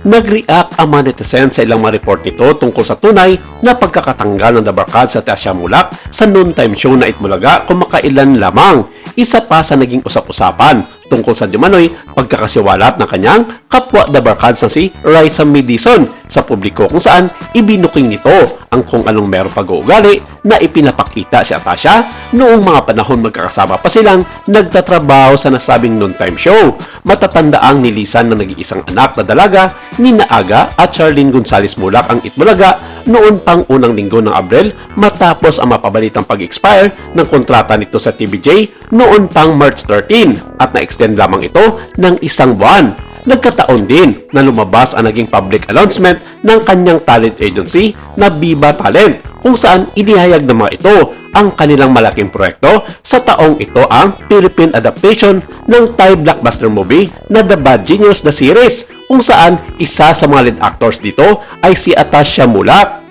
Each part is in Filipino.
Nag-react ang mga netizens sa ilang mga report nito tungkol sa tunay na pagkakatanggal ng Dabarkad sa Tasya Mulak sa noontime show na Itbulaga kung makailan lamang. Isa pa sa naging usap-usapan tungkol sa dimanoy pagkakasiwalat ng kanyang kapwa Dabarkad na si Raisa Madison sa publiko kung saan ibinuking nito ang kung anong meron pag-uugali na ipinapakita si Atasha noong mga panahon magkakasama pa silang nagtatrabaho sa nasabing noontime show. Matatanda ang nilisan ng nag-iisang anak na dalaga ni Naaga at Charlene Gonzales Mulak ang Itbulaga noon pang unang linggo ng Abril matapos ang mapabalitang pag-expire ng kontrata nito sa TVJ noon pang March 13 at na-extend lamang ito ng isang buwan. Nagkataon din na lumabas ang naging public announcement ng kanyang talent agency na Viva Talent kung saan inihayag ng mga ito ang kanilang malaking proyekto sa taong ito ang Philippine adaptation ng Thai blockbuster movie na The Bad Genius The Series kung saan isa sa mga lead actors dito ay si Atasha Mulak.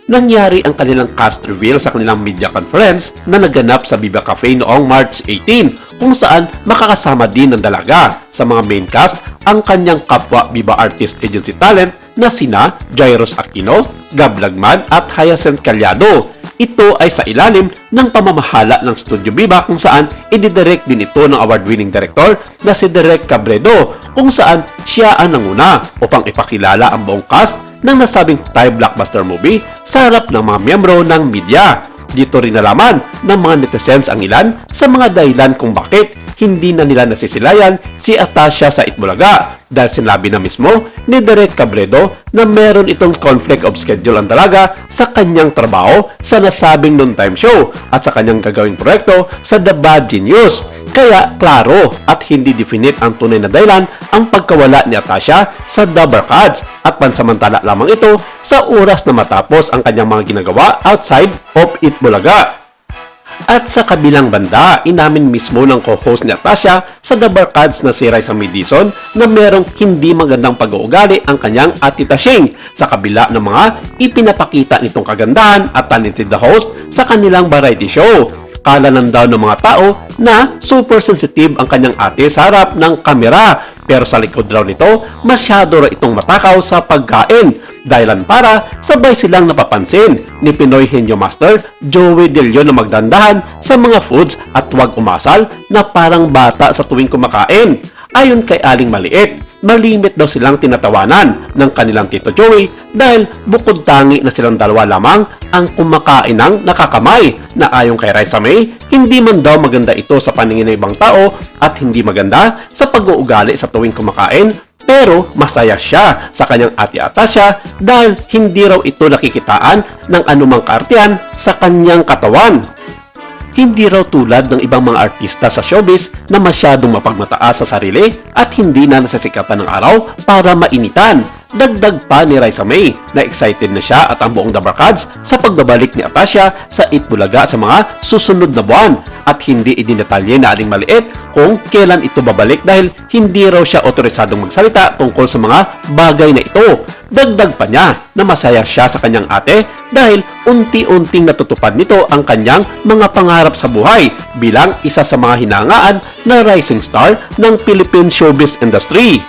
Nangyari ang kanilang cast reveal sa kanilang media conference na naganap sa Viva Cafe noong March 18 kung saan makakasama din ng dalaga sa mga main cast ang kanyang kapwa Viva Artist Agency talent na sina Jairus Aquino, Gab Lagman at Hyacinth Calyado. Ito ay sa ilalim ng pamamahala ng Studio Viva kung saan ididirect din ito ng award-winning director na si Direk Cabredo kung saan siya ang nanguna upang ipakilala ang buong cast ng nasabing Thai blockbuster movie sa harap ng mga miyembro ng media. Dito rin nalaman ng mga netizens ang ilan sa mga dahilan kung bakit hindi na nila nasisilayan si Atasha sa Itbulaga dahil sinabi na mismo ni Direk Cabredo na meron itong conflict of schedule ang dalaga sa kanyang trabaho sa nasabing noontime show at sa kanyang gagawing proyekto sa The Bad Genius. Kaya klaro at hindi definite ang tunay na dahilan ang pagkawala ni Atasha sa Dabarkads at pansamantala lamang ito sa oras na matapos ang kanyang mga ginagawa outside of Itbulaga. At sa kabilang banda, inamin mismo ng co-host ni Atasha sa Dabarkads na si Raisa Madison na merong hindi magandang pag-uugali ang kanyang Ate Tashing sa kabila ng mga ipinapakita nitong kagandahan at talented na host sa kanilang variety show. Kalanan daw ng mga tao na super sensitive ang kanyang ate sa harap ng kamera pero sa likod raw nito masyado raw itong matakaw sa pagkain. Dahilan para sabay silang napapansin ni Pinoy Henyo Master Joey De Leon na magdandahan sa mga foods at huwag umasal na parang bata sa tuwing kumakain. Ayon kay Aling Maliit, malimit daw silang tinatawanan ng kanilang Tito Joey dahil bukod tangi na silang dalawa lamang ang kumakain ng nakakamay na ayon kay Raisa May, hindi man daw maganda ito sa paningin ng ibang tao at hindi maganda sa pag-uugali sa tuwing kumakain. Pero masaya siya sa kanyang ate Atasha dahil hindi raw ito nakikitaan ng anumang kaartihan sa kanyang katawan. Hindi raw tulad ng ibang mga artista sa showbiz na masyadong mapagmataas sa sarili at hindi na nasasikatan ng araw para mainitan. Dagdag pa ni Raisa May na excited na siya at ang buong Dabarkads sa pagbabalik ni Atasha sa Itbulaga sa mga susunod na buwan at hindi idinetalye na Aling Maliit kung kailan ito babalik dahil hindi raw siya otorisadong magsalita tungkol sa mga bagay na ito. Dagdag pa niya na masaya siya sa kanyang ate dahil unti-unting natutupad nito ang kanyang mga pangarap sa buhay bilang isa sa mga hinangaan na rising star ng Philippine showbiz industry.